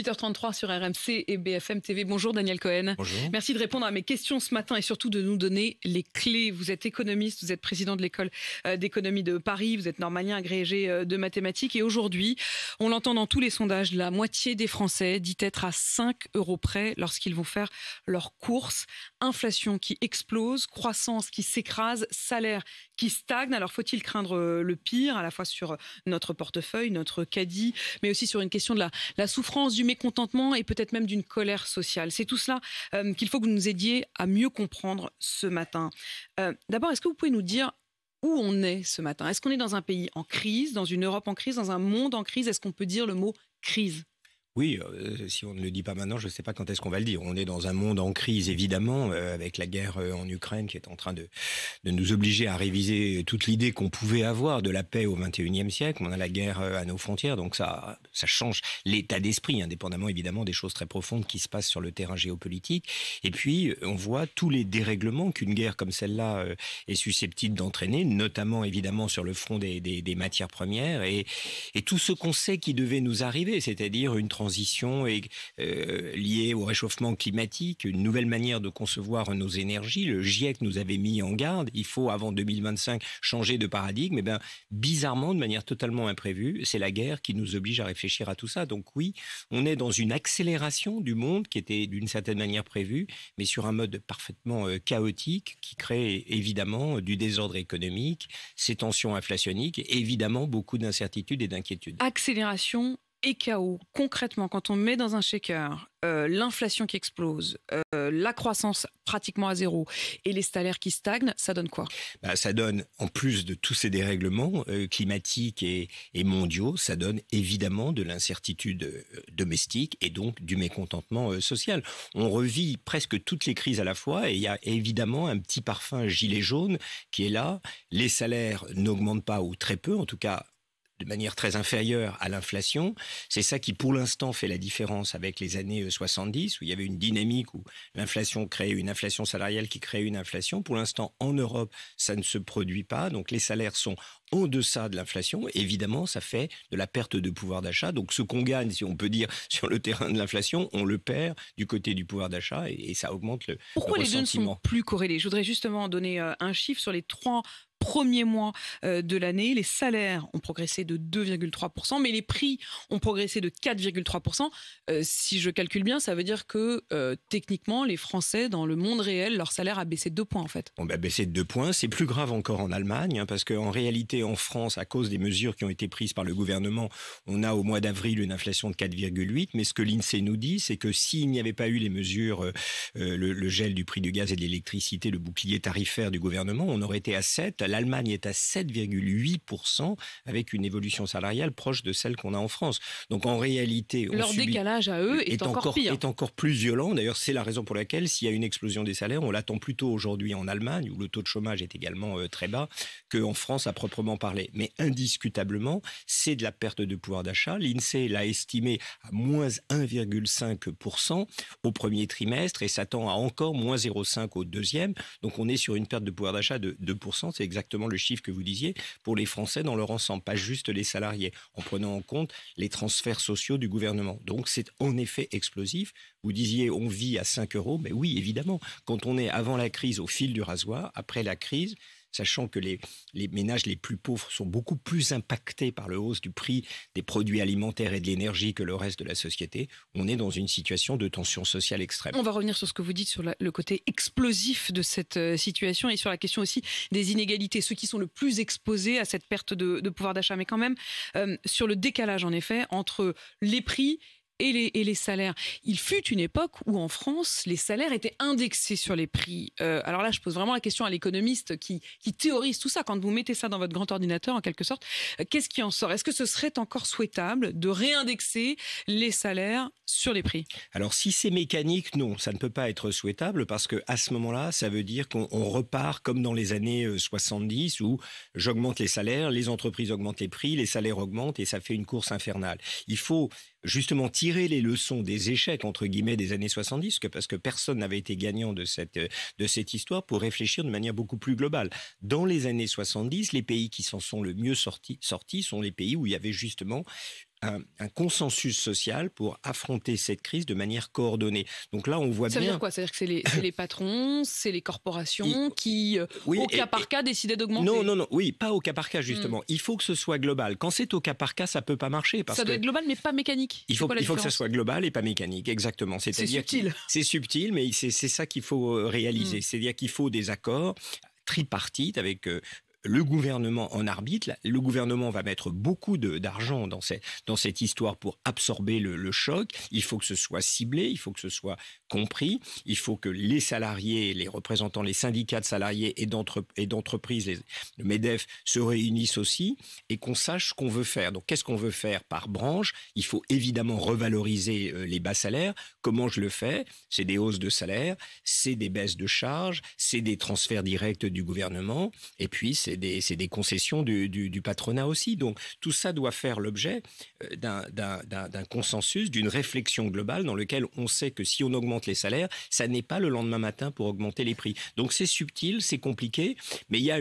8h33 sur RMC et BFM TV. Bonjour Daniel Cohen. Bonjour. Merci de répondre à mes questions ce matin et surtout de nous donner les clés. Vous êtes économiste, vous êtes président de l'école d'économie de Paris, vous êtes normalien agrégé de mathématiques et aujourd'hui, on l'entend dans tous les sondages, la moitié des Français dit être à 5 € près lorsqu'ils vont faire leurs courses. Inflation qui explose, croissance qui s'écrase, salaire qui stagne. Alors faut-il craindre le pire, à la fois sur notre portefeuille, notre caddie, mais aussi sur une question de la souffrance, du mécontentement et peut-être même d'une colère sociale. C'est tout cela qu'il faut que vous nous aidiez à mieux comprendre ce matin. D'abord, est-ce que vous pouvez nous dire où on est ce matin? Est-ce qu'on est dans un pays en crise, dans une Europe en crise, dans un monde en crise? Est-ce qu'on peut dire le mot crise? Oui, si on ne le dit pas maintenant, je ne sais pas quand est-ce qu'on va le dire. On est dans un monde en crise, évidemment, avec la guerre en Ukraine qui est en train de nous obliger à réviser toute l'idée qu'on pouvait avoir de la paix au XXIe siècle. On a la guerre à nos frontières, donc ça change l'état d'esprit, indépendamment évidemment des choses très profondes qui se passent sur le terrain géopolitique. Et puis, on voit tous les dérèglements qu'une guerre comme celle-là est susceptible d'entraîner, notamment évidemment sur le front des matières premières et tout ce qu'on sait qui devait nous arriver, c'est-à-dire une transition liée au réchauffement climatique, une nouvelle manière de concevoir nos énergies. Le GIEC nous avait mis en garde, il faut avant 2025 changer de paradigme. Et bien, bizarrement, de manière totalement imprévue, c'est la guerre qui nous oblige à réfléchir à tout ça. Donc oui, on est dans une accélération du monde qui était d'une certaine manière prévue, mais sur un mode parfaitement chaotique qui crée évidemment du désordre économique, ces tensions inflationnistes et évidemment beaucoup d'incertitudes et d'inquiétudes. Accélération et chaos. Concrètement, quand on met dans un shaker l'inflation qui explose, la croissance pratiquement à zéro et les salaires qui stagnent, ça donne quoi? Ça donne, en plus de tous ces dérèglements climatiques et mondiaux, ça donne évidemment de l'incertitude domestique et donc du mécontentement social. On revit presque toutes les crises à la fois et il y a évidemment un petit parfum gilet jaune qui est là. Les salaires n'augmentent pas ou très peu, en tout cas de manière très inférieure à l'inflation. C'est ça qui, pour l'instant, fait la différence avec les années 70, où il y avait une dynamique où l'inflation créait une inflation salariale qui créait une inflation. Pour l'instant, en Europe, ça ne se produit pas. Donc, les salaires sont en deçà de l'inflation. Évidemment, ça fait de la perte de pouvoir d'achat. Donc, ce qu'on gagne, si on peut dire, sur le terrain de l'inflation, on le perd du côté du pouvoir d'achat et ça augmente le ressentiment. Pourquoi les deux ne sont plus corrélés? Je voudrais justement donner un chiffre sur les 3 premiers mois de l'année. Les salaires ont progressé de 2,3%, mais les prix ont progressé de 4,3%. Si je calcule bien, ça veut dire que techniquement, les Français, dans le monde réel, leur salaire a baissé de 2 points en fait. On a baissé de 2 points. C'est plus grave encore en Allemagne, parce qu'en réalité, en France, à cause des mesures qui ont été prises par le gouvernement, on a au mois d'avril une inflation de 4,8. Mais ce que l'INSEE nous dit, c'est que s'il n'y avait pas eu les mesures, le gel du prix du gaz et de l'électricité, le bouclier tarifaire du gouvernement, on aurait été à 7. L'Allemagne est à 7,8% avec une évolution salariale proche de celle qu'on a en France. Donc en réalité, leur décalage à eux est encore pire. Est encore plus violent. D'ailleurs, c'est la raison pour laquelle s'il y a une explosion des salaires, on l'attend plutôt aujourd'hui en Allemagne, où le taux de chômage est également très bas, qu'en France à proprement parler. Mais indiscutablement, c'est de la perte de pouvoir d'achat. L'INSEE l'a estimé à moins 1,5% au premier trimestre et s'attend à encore moins 0,5% au deuxième. Donc on est sur une perte de pouvoir d'achat de 2%. C'est exactement le chiffre que vous disiez pour les Français dans leur ensemble, pas juste les salariés, en prenant en compte les transferts sociaux du gouvernement. Donc c'est en effet explosif. Vous disiez on vit à 5 €, mais oui, évidemment, quand on est avant la crise au fil du rasoir, après la crise, sachant que les ménages les plus pauvres sont beaucoup plus impactés par la hausse du prix des produits alimentaires et de l'énergie que le reste de la société, on est dans une situation de tension sociale extrême. On va revenir sur ce que vous dites, sur le côté explosif de cette situation et sur la question aussi des inégalités, ceux qui sont le plus exposés à cette perte de pouvoir d'achat. Mais quand même, sur le décalage, en effet, entre les prix et les salaires. Il fut une époque où en France, les salaires étaient indexés sur les prix. Alors là, je pose vraiment la question à l'économiste qui théorise tout ça. Quand vous mettez ça dans votre grand ordinateur, en quelque sorte, qu'est-ce qui en sort? Est-ce que ce serait encore souhaitable de réindexer les salaires sur les prix? Alors si c'est mécanique, non, ça ne peut pas être souhaitable parce qu'à ce moment-là, ça veut dire qu'on repart comme dans les années 70 où j'augmente les salaires, les entreprises augmentent les prix, les salaires augmentent et ça fait une course infernale. Il faut justement tirer les leçons des échecs, entre guillemets, des années 70, parce que personne n'avait été gagnant de cette histoire pour réfléchir de manière beaucoup plus globale. Dans les années 70, les pays qui s'en sont le mieux sortis sont les pays où il y avait justement un consensus social pour affronter cette crise de manière coordonnée. Donc là, on voit bien... Ça veut dire quoi? Ça veut dire que c'est les patrons, c'est les corporations qui, au cas par cas, décidaient d'augmenter? Non, oui, pas au cas par cas, justement. Il faut que ce soit global. Quand c'est au cas par cas, ça peut pas marcher. Ça doit être global, mais pas mécanique. Il faut que ça soit global et pas mécanique, exactement. C'est subtil. C'est subtil, mais c'est ça qu'il faut réaliser. C'est-à-dire qu'il faut des accords tripartites avec... le gouvernement en arbitre. Le gouvernement va mettre beaucoup d'argent dans cette histoire pour absorber le choc. Il faut que ce soit ciblé, il faut que ce soit compris. Il faut que les salariés, les représentants, les syndicats de salariés et d'entreprises, le MEDEF, se réunissent aussi et qu'on sache ce qu'on veut faire. Donc, qu'est-ce qu'on veut faire par branche? Il faut évidemment revaloriser les bas salaires. Comment je le fais? C'est des hausses de salaire, c'est des baisses de charges, c'est des transferts directs du gouvernement et puis c'est des concessions du patronat aussi. Donc, tout ça doit faire l'objet d'un consensus, d'une réflexion globale dans lequel on sait que si on augmente les salaires, ça n'est pas le lendemain matin pour augmenter les prix. Donc, c'est subtil, c'est compliqué, mais il y a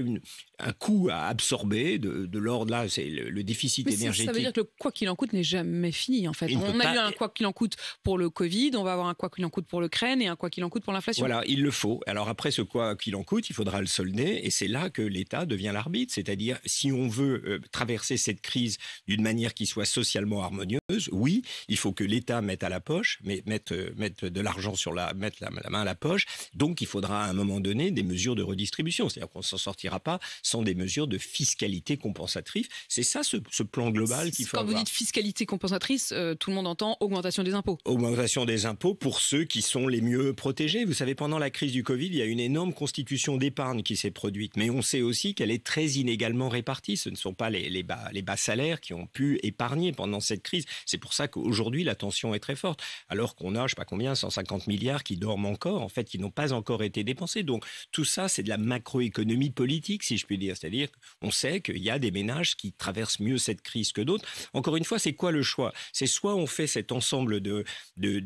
un coût à absorber de l'ordre, là, c'est le déficit énergétique. Ça veut dire que le quoi qu'il en coûte n'est jamais fini, en fait. On a eu un quoi qu'il en coûte pour le Covid, on va avoir un quoi qu'il en coûte pour l'Ukraine et un quoi qu'il en coûte pour l'inflation. Voilà, il le faut. Alors après, ce quoi qu'il en coûte, il faudra le solder et c'est là que l'État devient l'arbitre. C'est-à-dire, si on veut traverser cette crise d'une manière qui soit socialement harmonieuse, oui, il faut que l'État mette à la poche, mette de l'argent mette la main à la poche. Donc, il faudra à un moment donné des mesures de redistribution. C'est-à-dire qu'on ne s'en sortira pas sans des mesures de fiscalité compensatrice. C'est ça, ce plan global qu'il faut avoir. Quand vous dites fiscalité compensatrice, tout le monde entend augmentation des impôts. Augmentation des impôts pour ceux qui sont les mieux protégés. Vous savez, pendant la crise du Covid, il y a une énorme constitution d'épargne qui s'est produite. Mais on sait aussi qu'elle est très inégalement répartie. Ce ne sont pas les bas salaires qui ont pu épargner pendant cette crise. C'est pour ça qu'aujourd'hui, la tension est très forte. Alors qu'on a, je ne sais pas combien, 150 milliards qui dorment encore, en fait, qui n'ont pas encore été dépensés. Donc, tout ça, c'est de la macroéconomie politique, si je puis dire. C'est-à-dire qu'on sait qu'il y a des ménages qui traversent mieux cette crise que d'autres. Encore une fois, c'est quoi le choix? C'est soit on fait cet ensemble de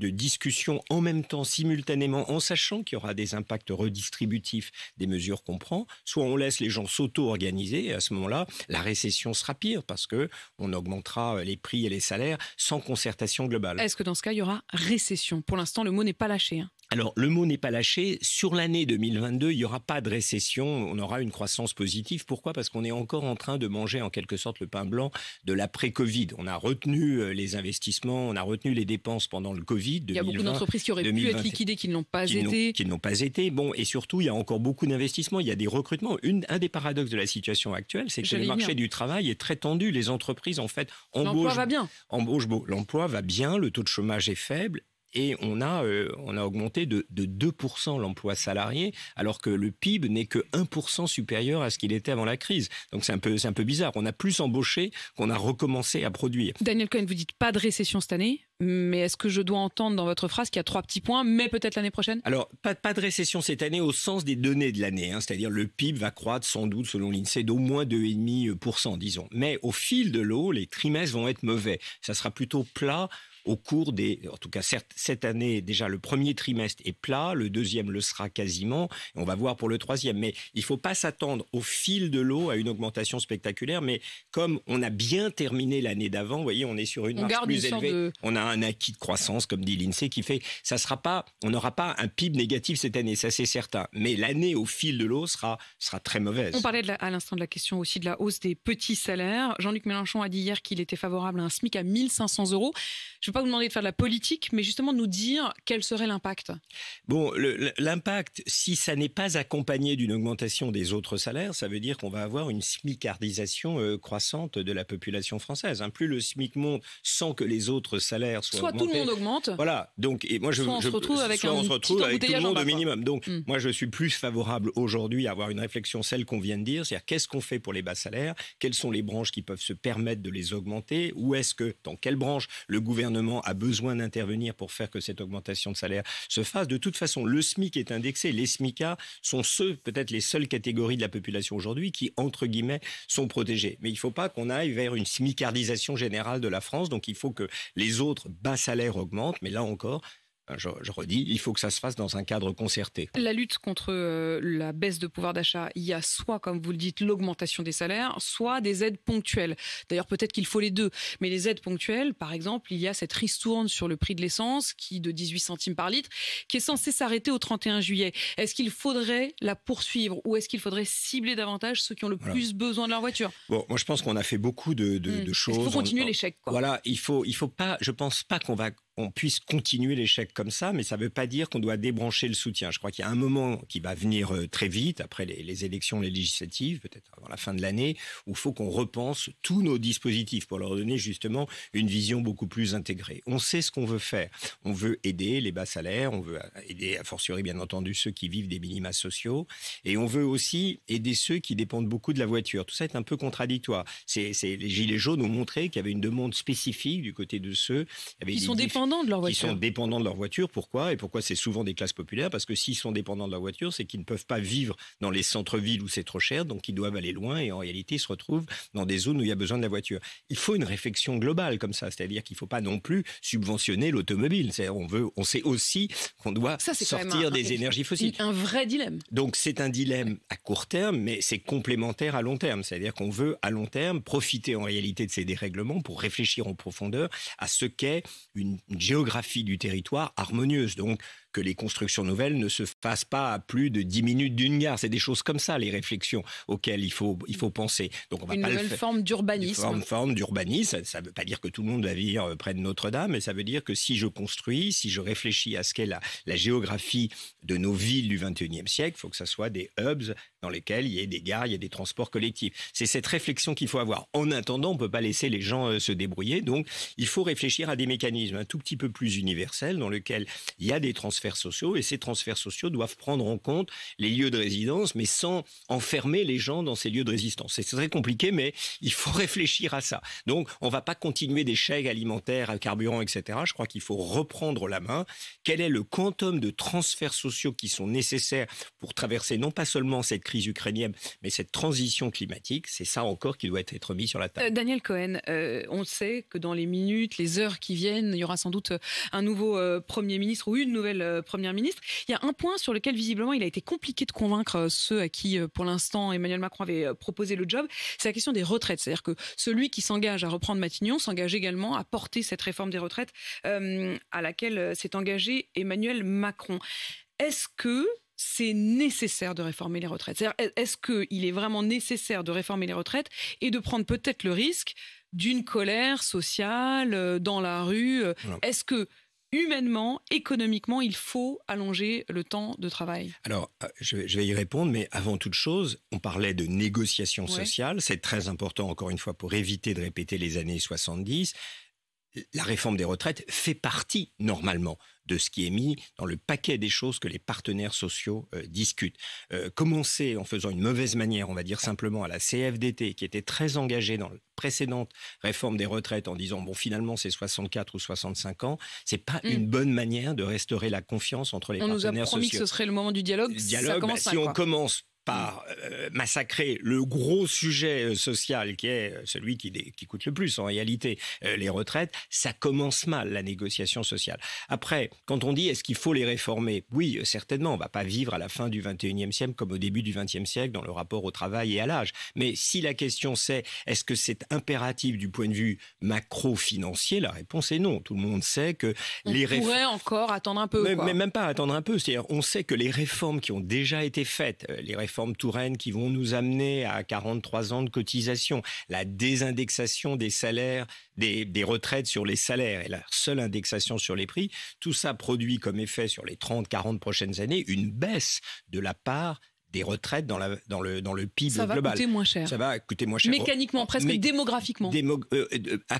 discussions en même temps, simultanément, en sachant qu'il y aura des impacts redistributifs des mesures qu'on prend, soit on laisse les gens s'auto-organiser et à ce moment-là, la récession sera pire parce qu'on augmentera les prix et les salaires sans concertation globale. Est-ce que dans ce cas, il y aura récession? Pour l'instant, le mot n'est pas lâché. Alors, le mot n'est pas lâché. Sur l'année 2022, il n'y aura pas de récession. On aura une croissance positive. Pourquoi? Parce qu'on est encore en train de manger en quelque sorte le pain blanc de l'après-Covid. On a retenu les investissements, on a retenu les dépenses pendant le Covid. 2020, il y a beaucoup d'entreprises qui auraient pu être liquidées, qui ne l'ont pas été. Qui n'ont pas été. Bon, et surtout, il y a encore beaucoup d'investissements. Il y a des recrutements. Un des paradoxes de la situation actuelle, c'est que le marché du travail est très tendu. Les entreprises, en fait, l'emploi va bien. L'emploi va bien, le taux de chômage est faible. Et on a augmenté de 2% l'emploi salarié, alors que le PIB n'est que 1% supérieur à ce qu'il était avant la crise. Donc c'est un peu bizarre. On a plus embauché qu'on a recommencé à produire. Daniel Cohen, vous dites pas de récession cette année, mais est-ce que je dois entendre dans votre phrase qu'il y a 3 petits points, mais peut-être l'année prochaine? Alors, pas de récession cette année au sens des données de l'année. C'est-à-dire le PIB va croître sans doute, selon l'INSEE, d'au moins 2,5%, disons. Mais au fil de l'eau, les trimestres vont être mauvais. Ça sera plutôt plat. Au cours en tout cas cette année, déjà le premier trimestre est plat, le deuxième le sera quasiment, et on va voir pour le troisième. Mais il ne faut pas s'attendre au fil de l'eau à une augmentation spectaculaire, mais comme on a bien terminé l'année d'avant, vous voyez, on est sur une marge plus élevée, on a un acquis de croissance, comme dit l'INSEE, qui fait, on n'aura pas un PIB négatif cette année, ça c'est certain, mais l'année au fil de l'eau sera très mauvaise. On parlait à l'instant de la question aussi de la hausse des petits salaires. Jean-Luc Mélenchon a dit hier qu'il était favorable à un SMIC à 1 500 €. Je ne vais pas vous demander de faire de la politique, mais justement de nous dire quel serait l'impact. Bon, l'impact, si ça n'est pas accompagné d'une augmentation des autres salaires, ça veut dire qu'on va avoir une smicardisation croissante de la population française. Plus le SMIC monte sans que les autres salaires soient augmentés. Soit tout le monde augmente. Voilà. Donc, et moi, on se retrouve avec tout le monde au minimum. Donc, moi, je suis plus favorable aujourd'hui à avoir une réflexion, celle qu'on vient de dire, c'est-à-dire qu'est-ce qu'on fait pour les bas salaires, quelles sont les branches qui peuvent se permettre de les augmenter, ou est-ce que, dans quelle branche le gouvernement a besoin d'intervenir pour faire que cette augmentation de salaire se fasse. De toute façon, le SMIC est indexé. Les SMICA sont peut-être les seules catégories de la population aujourd'hui qui, entre guillemets, sont protégées. Mais il ne faut pas qu'on aille vers une smicardisation générale de la France. Donc, il faut que les autres bas salaires augmentent. Mais là encore, Je redis, il faut que ça se fasse dans un cadre concerté. La lutte contre la baisse de pouvoir d'achat, il y a soit, comme vous le dites, l'augmentation des salaires, soit des aides ponctuelles. D'ailleurs, peut-être qu'il faut les deux. Mais les aides ponctuelles, par exemple, il y a cette ristourne sur le prix de l'essence de 18 centimes par litre, qui est censée s'arrêter au 31 juillet. Est-ce qu'il faudrait la poursuivre ou est-ce qu'il faudrait cibler davantage ceux qui ont le plus besoin de leur voiture? Bon, moi, je pense qu'on a fait beaucoup de choses. Il faut continuer l'échec, quoi. Voilà, il faut pas. Je pense pas on puisse continuer l'échec comme ça, mais ça ne veut pas dire qu'on doit débrancher le soutien. Je crois qu'il y a un moment qui va venir très vite, après les élections, les législatives, peut-être avant la fin de l'année, où il faut qu'on repense tous nos dispositifs pour leur donner justement une vision beaucoup plus intégrée. On sait ce qu'on veut faire. On veut aider les bas salaires, on veut aider, a fortiori bien entendu, ceux qui vivent des minima sociaux, et on veut aussi aider ceux qui dépendent beaucoup de la voiture. Tout ça est un peu contradictoire. Les Gilets jaunes ont montré qu'il y avait une demande spécifique du côté de ceux qui sont dépendants de leur voiture. Qui sont dépendants de leur voiture. Pourquoi? Et pourquoi c'est souvent des classes populaires? Parce que s'ils sont dépendants de leur voiture, c'est qu'ils ne peuvent pas vivre dans les centres-villes où c'est trop cher, donc ils doivent aller loin et en réalité ils se retrouvent dans des zones où il y a besoin de la voiture. Il faut une réflexion globale comme ça, c'est-à-dire qu'il ne faut pas non plus subventionner l'automobile. On sait aussi qu'on doit sortir des énergies fossiles. Un vrai dilemme. Donc c'est un dilemme à court terme, mais c'est complémentaire à long terme. C'est-à-dire qu'on veut à long terme profiter en réalité de ces dérèglements pour réfléchir en profondeur à ce qu'est une géographie du territoire harmonieuse. Donc, que les constructions nouvelles ne se fassent pas à plus de 10 minutes d'une gare. C'est des choses comme ça, les réflexions auxquelles il faut penser. Donc, on va une nouvelle forme d'urbanisme. Une forme d'urbanisme. Ça ne veut pas dire que tout le monde va vivre près de Notre-Dame, mais ça veut dire que si je construis, si je réfléchis à ce qu'est la géographie de nos villes du XXIe siècle, il faut que ça soit des hubs dans lesquels il y ait des gares, il y ait des transports collectifs. C'est cette réflexion qu'il faut avoir. En attendant, on ne peut pas laisser les gens se débrouiller. Donc, il faut réfléchir à des mécanismes un tout petit peu plus universels dans lesquels il y a des transferts sociaux et ces transferts sociaux doivent prendre en compte les lieux de résidence, mais sans enfermer les gens dans ces lieux de résidence. C'est très compliqué, mais il faut réfléchir à ça. Donc, on ne va pas continuer des chèques alimentaires, carburant, etc. Je crois qu'il faut reprendre la main. Quel est le quantum de transferts sociaux qui sont nécessaires pour traverser non pas seulement cette crise ukrainienne, mais cette transition climatique? C'est ça encore qui doit être mis sur la table. Daniel Cohen, on sait que dans les minutes, les heures qui viennent, il y aura sans doute un nouveau Premier ministre ou une nouvelle Première ministre. Il y a un point sur lequel visiblement il a été compliqué de convaincre ceux à qui pour l'instant Emmanuel Macron avait proposé le job, c'est la question des retraites. C'est-à-dire que celui qui s'engage à reprendre Matignon s'engage également à porter cette réforme des retraites à laquelle s'est engagé Emmanuel Macron. Est-ce que c'est nécessaire de réformer les retraites? C'est-à-dire, est-ce qu'il est vraiment nécessaire de réformer les retraites et de prendre peut-être le risque d'une colère sociale dans la rue? Est-ce que humainement, économiquement, il faut allonger le temps de travail? Alors, je vais y répondre, mais avant toute chose, on parlait de négociation sociale. C'est très important, encore une fois, pour éviter de répéter les années 70. La réforme des retraites fait partie, normalement, de ce qui est mis dans le paquet des choses que les partenaires sociaux discutent. Commencer en faisant une mauvaise manière, on va dire simplement, à la CFDT, qui était très engagée dans la précédente réforme des retraites en disant, bon, finalement, c'est 64 ou 65 ans, c'est pas une bonne manière de restaurer la confiance entre les partenaires sociaux. On nous a promis que ce serait le moment du dialogue. Ça commence si on commence par massacrer le gros sujet social qui est celui qui coûte le plus en réalité, les retraites, ça commence mal la négociation sociale. Après, quand on dit est-ce qu'il faut les réformer? Oui, certainement, on ne va pas vivre à la fin du 21e siècle comme au début du 20e siècle dans le rapport au travail et à l'âge. Mais si la question c'est est-ce que c'est impératif du point de vue macro-financier, la réponse est non. Tout le monde sait que on pourrait encore attendre un peu. Mais même pas attendre un peu. C'est-à-dire, on sait que les réformes qui ont déjà été faites, les réformes Touraine qui vont nous amener à 43 ans de cotisation, la désindexation des salaires, des retraites sur les salaires et la seule indexation sur les prix, tout ça produit comme effet sur les 30-40 prochaines années une baisse de la part des retraites dans le PIB global. Ça va coûter moins cher. Ça va coûter moins cher. Mécaniquement, presque démographiquement. À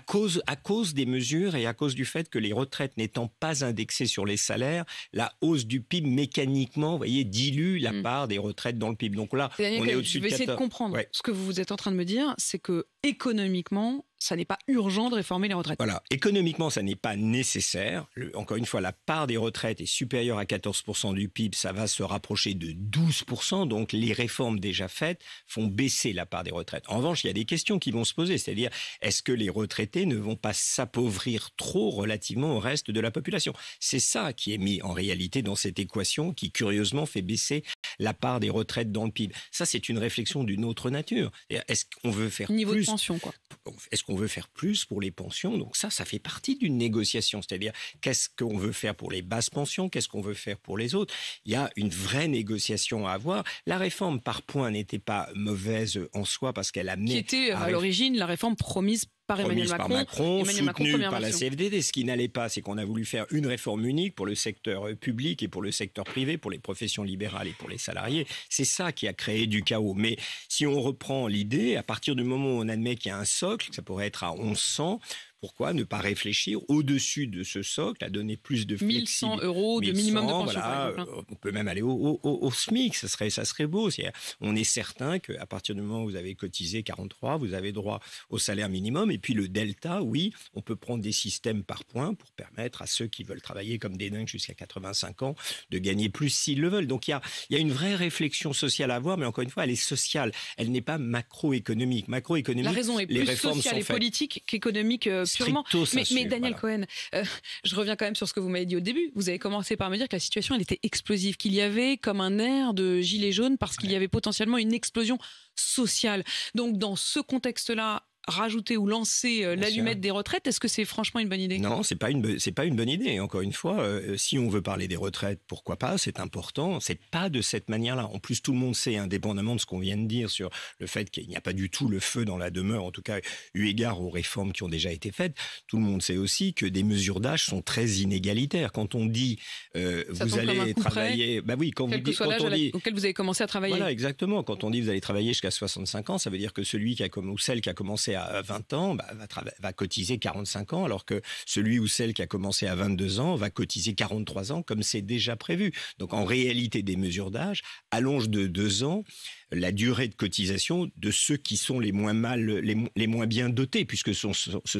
cause des mesures et à cause du fait que les retraites n'étant pas indexées sur les salaires, la hausse du PIB mécaniquement, vous voyez, dilue la part des retraites dans le PIB. Donc là, Daniel, on est au-dessus de 14. Je vais essayer de comprendre. Ce que vous êtes en train de me dire, c'est que économiquement, ça n'est pas urgent de réformer les retraites. Voilà, économiquement, ça n'est pas nécessaire. Encore une fois, la part des retraites est supérieure à 14% du PIB, ça va se rapprocher de 12%, donc les réformes déjà faites font baisser la part des retraites. En revanche, il y a des questions qui vont se poser, c'est-à-dire, est-ce que les retraités ne vont pas s'appauvrir trop relativement au reste de la population? C'est ça qui est mis en réalité dans cette équation qui, curieusement, fait baisser la part des retraites dans le PIB. Ça, c'est une réflexion d'une autre nature. Est-ce qu'on veut faire Niveau plus de pension, quoi. Est-ce qu'on veut faire plus pour les pensions? Donc ça fait partie d'une négociation. C'est-à-dire, qu'est-ce qu'on veut faire pour les basses pensions? Qu'est-ce qu'on veut faire pour les autres? Il y a une vraie négociation à avoir. La réforme par points n'était pas mauvaise en soi parce qu'elle amenait... Qui était à l'origine la réforme promise par Emmanuel Macron, soutenue par la CFDT. Ce qui n'allait pas, c'est qu'on a voulu faire une réforme unique pour le secteur public et pour le secteur privé, pour les professions libérales et pour les salariés. C'est ça qui a créé du chaos. Mais si on reprend l'idée, à partir du moment où on admet qu'il y a un socle, que ça pourrait être à 1100, pourquoi ne pas réfléchir au-dessus de ce socle, à donner plus de flexibilité? 1 100 euros de minimum de pension, voilà, par exemple. On peut même aller au SMIC, ça serait beau. On est certain qu'à partir du moment où vous avez cotisé 43, vous avez droit au salaire minimum. Et puis le delta, oui, on peut prendre des systèmes par points pour permettre à ceux qui veulent travailler comme des dingues jusqu'à 85 ans de gagner plus s'ils le veulent. Donc il y a une vraie réflexion sociale à avoir, mais encore une fois, elle est sociale. Elle n'est pas macroéconomique. Macroéconomique, la raison est plus sociale et politique qu'économique purement. Mais Daniel Cohen, je reviens quand même sur ce que vous m'avez dit au début. Vous avez commencé par me dire que la situation elle était explosive, qu'il y avait comme un air de gilet jaune parce qu'il y avait potentiellement une explosion sociale. Donc dans ce contexte-là, rajouter ou lancer l'allumette des retraites, est-ce que c'est franchement une bonne idée? Non, c'est pas une bonne idée. Encore une fois, si on veut parler des retraites, pourquoi pas? C'est important. C'est pas de cette manière-là. En plus, tout le monde sait, indépendamment de ce qu'on vient de dire sur le fait qu'il n'y a pas du tout le feu dans la demeure, en tout cas eu égard aux réformes qui ont déjà été faites. Tout le monde sait aussi que des mesures d'âge sont très inégalitaires. Quand on dit vous allez travailler, bah oui, quel que soit l'âge auquel vous avez commencé à travailler. Voilà, exactement. Quand on dit vous allez travailler jusqu'à 65 ans, ça veut dire que celui ou celle qui a commencé à 20 ans va cotiser 45 ans, alors que celui ou celle qui a commencé à 22 ans va cotiser 43 ans, comme c'est déjà prévu. Donc en réalité, des mesures d'âge allongent de 2 ans la durée de cotisation de ceux qui sont les moins bien dotés, puisque ce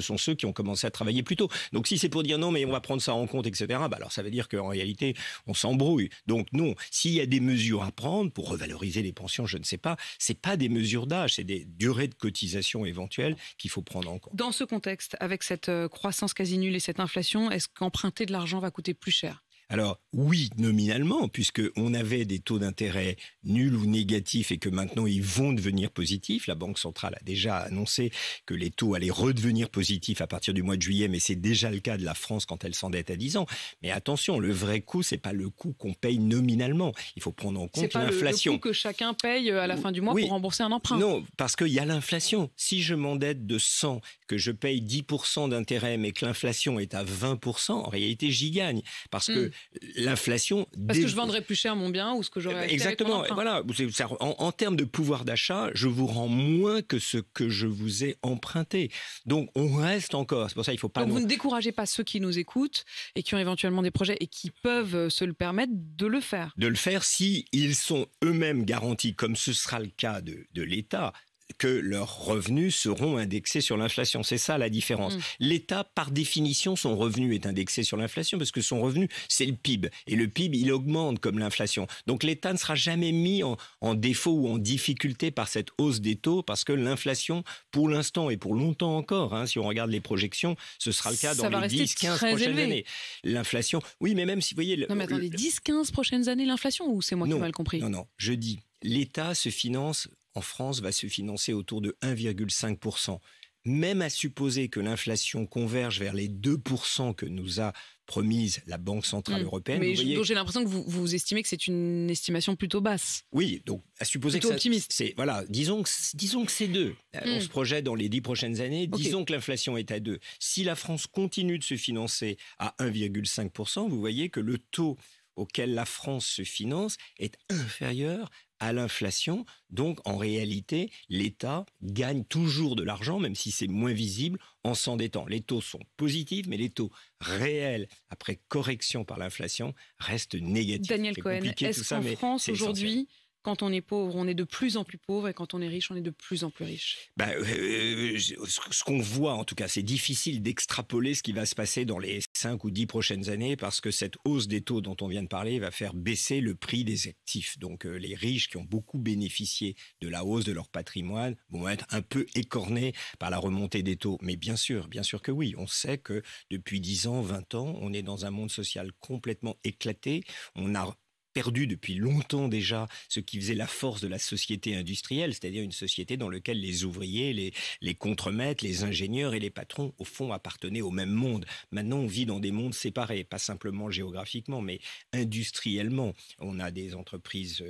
sont ceux qui ont commencé à travailler plus tôt. Donc si c'est pour dire non, mais on va prendre ça en compte, etc., alors ça veut dire qu'en réalité, on s'embrouille. Donc non, s'il y a des mesures à prendre pour revaloriser les pensions, je ne sais pas, c'est pas des mesures d'âge, c'est des durées de cotisation éventuelles qu'il faut prendre en compte. Dans ce contexte, avec cette croissance quasi nulle et cette inflation, est-ce qu'emprunter de l'argent va coûter plus cher ? Alors oui, nominalement, puisqu'on avait des taux d'intérêt nuls ou négatifs et que maintenant ils vont devenir positifs. La Banque centrale a déjà annoncé que les taux allaient redevenir positifs à partir du mois de juillet, mais c'est déjà le cas de la France quand elle s'endette à 10 ans. Mais attention, le vrai coût, c'est pas le coût qu'on paye nominalement. Il faut prendre en compte l'inflation. C'est pas le coût que chacun paye à la fin du mois pour rembourser un emprunt. Non, parce qu'il y a l'inflation. Si je m'endette de 100, que je paye 10% d'intérêt, mais que l'inflation est à 20%, en réalité, j'y gagne. Parce que l'inflation... Parce que je vendrais plus cher mon bien ou ce que j'aurais acheté exactement, avec mon emprunt. Voilà. En termes de pouvoir d'achat, je vous rends moins que ce que je vous ai emprunté. Donc, on reste encore. C'est pour ça qu'il ne faut pas... Donc, vous ne découragez pas ceux qui nous écoutent et qui ont éventuellement des projets et qui peuvent se le permettre de le faire. De le faire si ils sont eux-mêmes garantis, comme ce sera le cas de l'État, que leurs revenus seront indexés sur l'inflation. C'est ça la différence. L'État, par définition, son revenu est indexé sur l'inflation parce que son revenu, c'est le PIB. Et le PIB, il augmente comme l'inflation. Donc l'État ne sera jamais mis en défaut ou en difficulté par cette hausse des taux parce que l'inflation, pour l'instant et pour longtemps encore, si on regarde les projections, ce sera le cas dans les 10-15 prochaines années. L'inflation, oui, mais même si vous voyez... Non mais attendez, 10-15 prochaines années l'inflation ou c'est moi qui ai mal compris? Non, je dis, l'État se finance... En France, va se financer autour de 1,5%. Même à supposer que l'inflation converge vers les 2% que nous a promise la Banque Centrale Européenne. Mais donc j'ai l'impression que vous estimez que c'est une estimation plutôt basse. Oui, donc à supposer plutôt que optimiste. Voilà, disons que c'est 2. On se projette dans les 10 prochaines années. Okay. Disons que l'inflation est à 2. Si la France continue de se financer à 1,5%, vous voyez que le taux auquel la France se finance est inférieur à l'inflation. Donc, en réalité, l'État gagne toujours de l'argent, même si c'est moins visible, en s'endettant. Les taux sont positifs, mais les taux réels, après correction par l'inflation, restent négatifs. Daniel Cohen, est-ce qu'en France, aujourd'hui, quand on est pauvre, on est de plus en plus pauvre, et quand on est riche, on est de plus en plus riche. Ce qu'on voit, en tout cas, c'est difficile d'extrapoler ce qui va se passer dans les 5 ou 10 prochaines années, parce que cette hausse des taux dont on vient de parler va faire baisser le prix des actifs. Donc les riches qui ont beaucoup bénéficié de la hausse de leur patrimoine vont être un peu écornés par la remontée des taux. Mais bien sûr que oui. On sait que depuis 10 ans, 20 ans, on est dans un monde social complètement éclaté. On a perdu depuis longtemps déjà ce qui faisait la force de la société industrielle, c'est-à-dire une société dans laquelle les ouvriers, les contremaîtres, les ingénieurs et les patrons, au fond, appartenaient au même monde. Maintenant, on vit dans des mondes séparés, pas simplement géographiquement, mais industriellement. On a des entreprises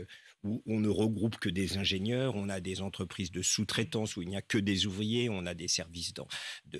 où on ne regroupe que des ingénieurs, on a des entreprises de sous-traitance où il n'y a que des ouvriers, on a des services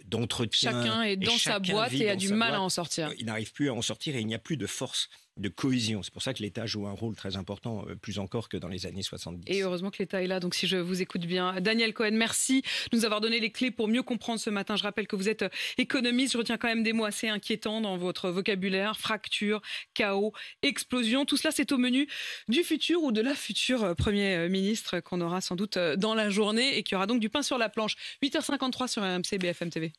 d'entretien. Chacun est dans sa boîte et a du mal à en sortir. Il n'arrive plus à en sortir et il n'y a plus de force de cohésion. C'est pour ça que l'État joue un rôle très important, plus encore que dans les années 70. Et heureusement que l'État est là, donc si je vous écoute bien. Daniel Cohen, merci de nous avoir donné les clés pour mieux comprendre ce matin. Je rappelle que vous êtes économiste. Je retiens quand même des mots assez inquiétants dans votre vocabulaire. Fracture, chaos, explosion. Tout cela, c'est au menu du futur ou de la future Premier ministre qu'on aura sans doute dans la journée et qui aura donc du pain sur la planche. 8h53 sur RMC BFM TV.